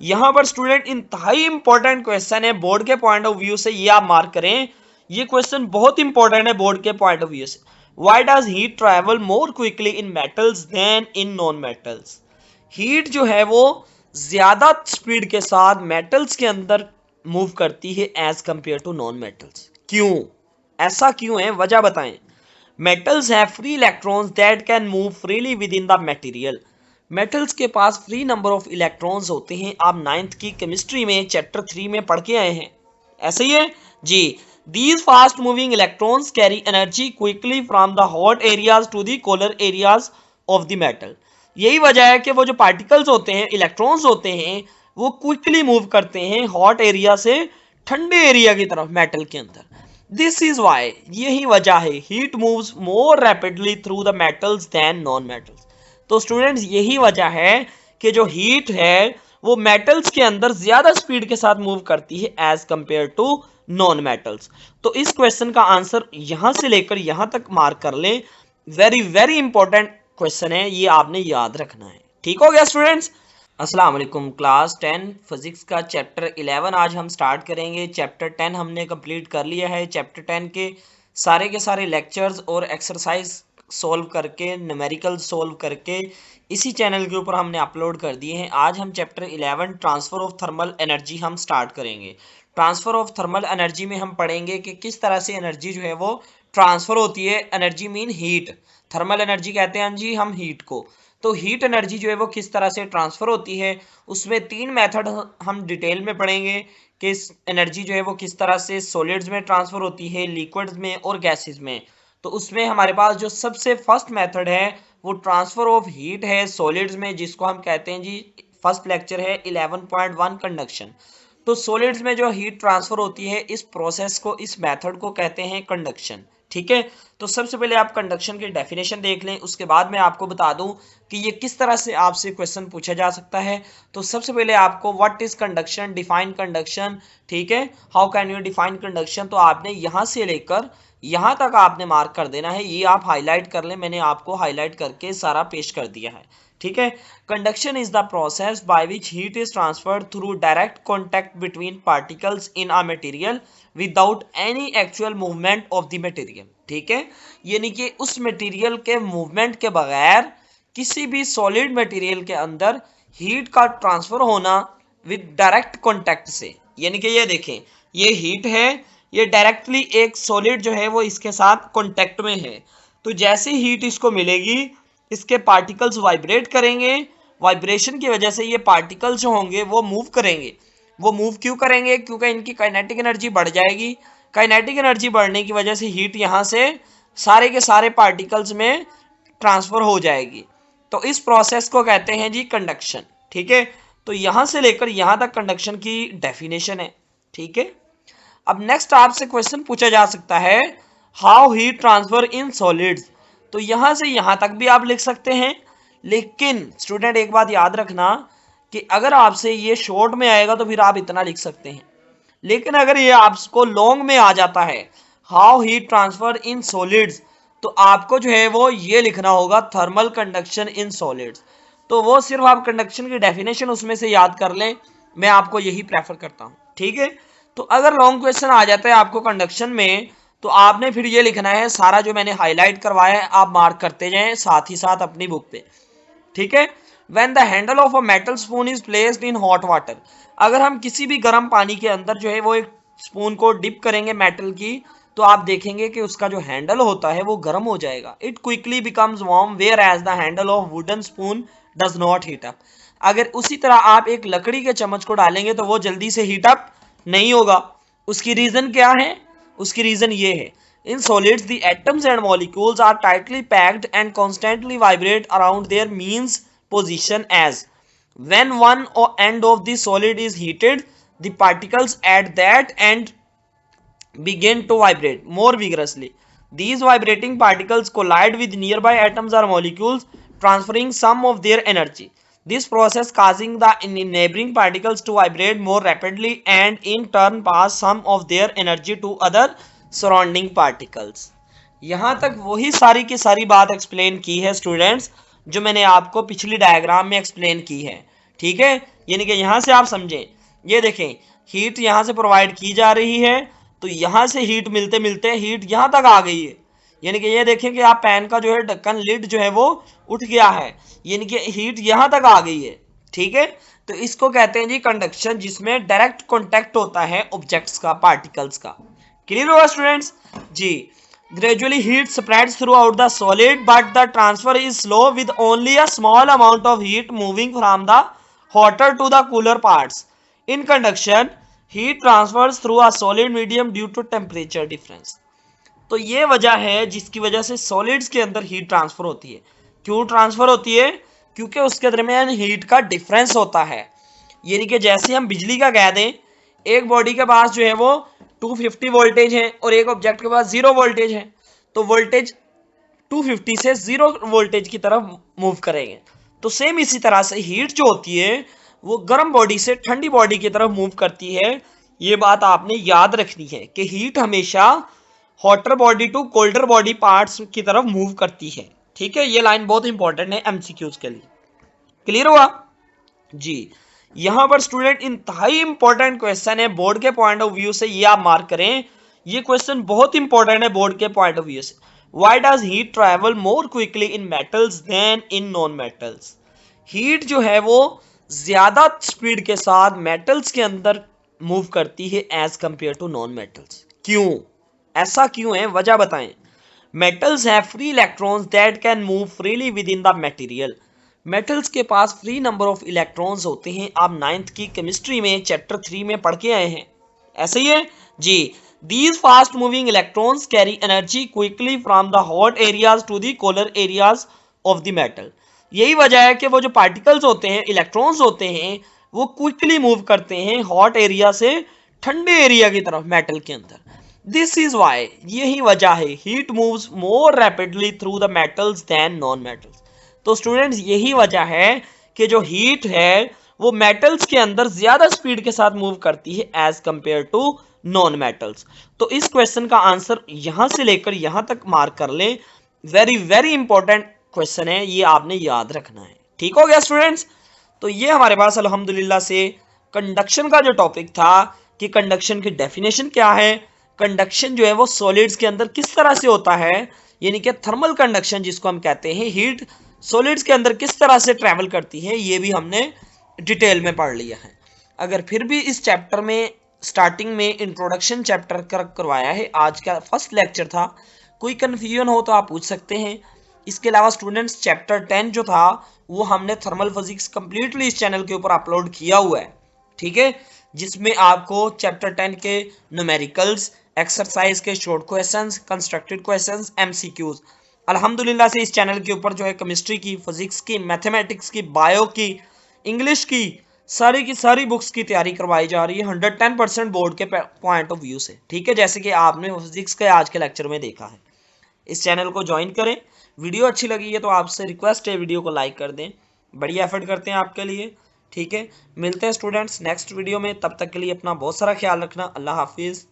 यहां पर स्टूडेंट इंतहाई इंपॉर्टेंट क्वेश्चन है बोर्ड के पॉइंट ऑफ व्यू से, ये आप मार्क करें। ये क्वेश्चन बहुत इंपॉर्टेंट है बोर्ड के पॉइंट ऑफ व्यू से। Why does heat travel more quickly in metals than in non metals? Heat जो है वो ज्यादा स्पीड के साथ मेटल्स के अंदर मूव करती है as compare to non metals. क्यों? ऐसा क्यों है, वजह बताएं। Metals have free electrons that can move freely within the material. Metals के पास फ्री नंबर ऑफ इलेक्ट्रॉन्स होते हैं, आप 9th की केमिस्ट्री में चैप्टर 3 में पढ़ के आए हैं, ऐसे ही है जी। These fast moving electrons carry energy quickly from the hot areas to the cooler areas of the metal. यही वजह है कि वो जो पार्टिकल्स होते हैं, इलेक्ट्रॉन्स होते हैं, वो क्विकली मूव करते हैं हॉट एरिया से ठंडे एरिया की तरफ मेटल के अंदर। दिस इज वाई, यही वजह है, heat moves more rapidly through the metals than non metals. तो स्टूडेंट्स यही वजह है कि जो हीट है वो मेटल्स के अंदर ज्यादा स्पीड के साथ मूव करती है as compare to non metals. तो इस क्वेश्चन का आंसर यहां से लेकर यहां तक मार्क कर लें। वेरी वेरी इंपॉर्टेंट क्वेश्चन है, ये आपने याद रखना है। ठीक हो गया स्टूडेंट्स? अस्सलाम वालेकुम। क्लास 10 फिजिक्स का चैप्टर 11 आज हम स्टार्ट करेंगे। चैप्टर 10 हमने कंप्लीट कर लिया है। चैप्टर 10 के सारे लेक्चर्स और एक्सरसाइज सोल्व करके, न्यूमेरिकल सोल्व करके इसी चैनल के ऊपर हमने अपलोड कर दिए हैं। आज हम chapter 11 transfer of thermal energy हम स्टार्ट करेंगे। ट्रांसफर ऑफ थर्मल एनर्जी में हम पढ़ेंगे कि किस तरह से एनर्जी जो है वो ट्रांसफर होती है। Energy mean heat, thermal energy कहते हैं जी हम हीट को। तो हीट एनर्जी जो है वो किस तरह से ट्रांसफर होती है, उसमें 3 मेथड हम डिटेल में पढ़ेंगे कि एनर्जी जो है वो किस तरह से सॉलिड्स में ट्रांसफर होती है, लिक्विड्स में और गैसेस में। तो उसमें हमारे पास जो सबसे फर्स्ट मेथड है वो ट्रांसफर ऑफ हीट है सॉलिड्स में, जिसको हम कहते हैं जी, फर्स्ट लेक्चर है 11.1 कंडक्शन। तो सॉलिड्स में जो हीट ट्रांसफर होती है, इस प्रोसेस को, इस मेथड को कहते हैं कंडक्शन। ठीक है, तो सबसे पहले आप कंडक्शन की डेफिनेशन देख लें, उसके बाद मैं आपको बता दूं कि ये किस तरह से आपसे क्वेश्चन पूछा जा सकता है। तो सबसे पहले आपको what is conduction, define conduction. ठीक है, how can you define conduction, तो आपने यहां से लेकर यहां तक आपने मार्क कर देना है। ये आप हाईलाइट कर लें, मैंने आपको हाईलाइट करके सारा पेश कर दिया है। ठीक है, conduction is the process by which heat is transferred through direct contact between particles in a material without any actual movement of the material. ठीक है, यानी कि उस मटेरियल के मूवमेंट के बगैर किसी भी सॉलिड मटेरियल के अंदर हीट का ट्रांसफर होना विद डायरेक्ट कॉन्टैक्ट से। यानी कि ये देखें, ये हीट है, ये डायरेक्टली एक सॉलिड जो है वो इसके साथ कॉन्टैक्ट में है। तो जैसे हीट इसको मिलेगी, इसके पार्टिकल्स वाइब्रेट करेंगे, वाइब्रेशन की वजह से ये पार्टिकल्स जो होंगे वो मूव करेंगे। वो मूव क्यों करेंगे? क्योंकि इनकी काइनेटिक एनर्जी बढ़ जाएगी। काइनेटिक एनर्जी बढ़ने की वजह से हीट यहाँ से सारे के सारे पार्टिकल्स में ट्रांसफर हो जाएगी। तो इस प्रोसेस को कहते हैं जी कंडक्शन। ठीक है, तो यहां से लेकर यहां तक कंडक्शन की डेफिनेशन है। ठीक है, अब नेक्स्ट आपसे क्वेश्चन पूछा जा सकता है, how heat transfer in solids. तो यहां से यहां तक भी आप लिख सकते हैं, लेकिन स्टूडेंट एक बात याद रखना कि अगर आपसे ये शॉर्ट में आएगा तो फिर आप इतना लिख सकते हैं, लेकिन अगर ये आपको लॉन्ग में आ जाता है, how heat transfer in solids, तो आपको जो है वो ये लिखना होगा थर्मल कंडक्शन इन सॉलिड्स। तो वो सिर्फ आप कंडक्शन की डेफिनेशन उसमें से याद कर लें, मैं आपको यही प्रेफर करता हूं। ठीक है, तो अगर लॉन्ग क्वेश्चन आ जाता है आपको कंडक्शन में, तो आपने फिर ये लिखना है, सारा जो मैंने हाईलाइट करवाया है आप मार्क करते जाएं साथ ही साथ अपनी बुक पे। ठीक है, when the handle of a metal spoon is placed in hot water, अगर हम किसी भी गर्म पानी के अंदर जो है वो एक स्पून को डिप करेंगे मेटल की, तो आप देखेंगे कि उसका जो हैंडल होता है वो गर्म हो जाएगा। It quickly becomes warm whereas the handle of wooden spoon does not heat up. अगर उसी तरह आप एक लकड़ी के चम्मच को डालेंगे तो वो जल्दी से हीट अप नहीं होगा। उसकी रीजन क्या है? उसकी रीजन ये है, in solids the atoms and molecules are tightly packed and constantly vibrate around their means position as when one end of the solid is heated, the particles at that end begin to vibrate more vigorously. These vibrating particles collide with nearby atoms or molecules, transferring some of their energy. This process causing the neighboring particles to vibrate more rapidly and in turn pass some of their energy to other surrounding particles. यहाँ तक वही सारी की सारी बात explain की है students, जो मैंने आपको पिछली डायग्राम में एक्सप्लेन की है। ठीक है, यानी कि यहां से आप समझें, ये देखें हीट यहां से प्रोवाइड की जा रही है, तो यहां से हीट मिलते मिलते हीट यहां तक आ गई है। यानी कि ये देखें कि आप पैन का जो है ढक्कन लिड जो है वो उठ गया है, यानी कि हीट यहां तक आ गई है। ठीक है, तो इसको कहते हैं जी कंडक्शन, जिसमें डायरेक्ट कॉन्टेक्ट होता है ऑब्जेक्ट्स का, पार्टिकल्स का। क्लियर हुआ students ji. Gradually heat spreads throughout the solid, but the transfer is slow with only a small amount of heat moving from the hotter to the cooler parts. In conduction, heat transfers through a solid medium due to temperature difference. तो ये वजह है जिसकी वजह से solids के अंदर heat transfer होती है। क्यों ट्रांसफर होती है? क्योंकि उसके दरमियान हीट का डिफरेंस होता है। यानी कि जैसे हम बिजली का कह दें, एक बॉडी के पास जो है वो 250 वोल्टेज है और एक ऑब्जेक्ट के पास 0 वोल्टेज है, तो वोल्टेज 250 से 0 वोल्टेज की तरफ मूव करेंगे। तो सेम इसी तरह से हीट जो होती है वो गर्म बॉडी से ठंडी बॉडी की तरफ मूव करती है। ये बात आपने याद रखनी है कि हीट हमेशा hotter body to colder body parts की तरफ मूव करती है। ठीक है, ये लाइन बहुत इंपॉर्टेंट है एमसीक्यूज के लिए। क्लियर हुआ जी। यहां पर स्टूडेंट इंतहाई इंपॉर्टेंट क्वेश्चन है बोर्ड के पॉइंट ऑफ व्यू से, ये आप मार्क करें। ये क्वेश्चन बहुत इंपॉर्टेंट है बोर्ड के पॉइंट ऑफ व्यू से। Why does heat travel more quickly in metals than in non metals? Heat जो है वो ज्यादा स्पीड के साथ मेटल्स के अंदर मूव करती है as compare to non metals. क्यों? ऐसा क्यों है, वजह बताएं। Metals have free electrons that can move freely within the material. Metals के पास फ्री नंबर ऑफ इलेक्ट्रॉन्स होते हैं। आप 9th की केमिस्ट्री में चैप्टर 3 में पढ़ के आए हैं, ऐसे ही है जी। These fast moving electrons carry energy quickly from the hot areas to the colder areas of the metal. यही वजह है कि वो जो पार्टिकल्स होते हैं, इलेक्ट्रॉन्स होते हैं, वो क्विकली मूव करते हैं हॉट एरिया से ठंडे एरिया की तरफ मेटल के अंदर। दिस इज वाई, यही वजह है heat moves more rapidly through the metals than non metals. तो स्टूडेंट्स यही वजह है कि जो हीट है वो मेटल्स के अंदर ज्यादा स्पीड के साथ मूव करती है as compare to non metals. तो इस क्वेश्चन का आंसर यहां से लेकर यहां तक मार्क कर लें। वेरी वेरी इंपॉर्टेंट क्वेश्चन है, ये आपने याद रखना है। ठीक हो गया स्टूडेंट्स? तो ये हमारे पास अल्हम्दुलिल्लाह से कंडक्शन का जो टॉपिक था कि कंडक्शन की डेफिनेशन क्या है, कंडक्शन जो है वो सॉलिड्स के अंदर किस तरह से होता है, यानी कि थर्मल कंडक्शन जिसको हम कहते हैं, हीट सॉलिड्स के अंदर किस तरह से ट्रेवल करती है, ये भी हमने डिटेल में पढ़ लिया है। अगर फिर भी इस चैप्टर में स्टार्टिंग में इंट्रोडक्शन चैप्टर करवाया है, आज का फर्स्ट लेक्चर था, कोई कंफ्यूजन हो तो आप पूछ सकते हैं। इसके अलावा स्टूडेंट्स चैप्टर 10 जो था वो हमने थर्मल फिजिक्स कंप्लीटली इस चैनल के ऊपर अपलोड किया हुआ है। ठीक है, जिसमें आपको चैप्टर 10 के न्यूमेरिकल्स, एक्सरसाइज के short questions, constructed questions, MCQs, अल्हम्दुलिल्लाह से इस चैनल के ऊपर जो है केमिस्ट्री की, फिजिक्स की, मैथमेटिक्स की, बायो की, इंग्लिश की सारी की सारी बुक्स की तैयारी करवाई जा रही है 110% बोर्ड के पॉइंट ऑफ व्यू से। ठीक है, जैसे कि आपने फिजिक्स के आज के लेक्चर में देखा है। इस चैनल को ज्वाइन करें। वीडियो अच्छी लगी है तो आपसे रिक्वेस्ट है वीडियो को लाइक कर दें, बढ़िया एफर्ट करते हैं आपके लिए। ठीक है, मिलते हैं स्टूडेंट्स नेक्स्ट वीडियो में, तब तक के लिए अपना बहुत सारा ख्याल रखना। अल्लाह हाफिज़।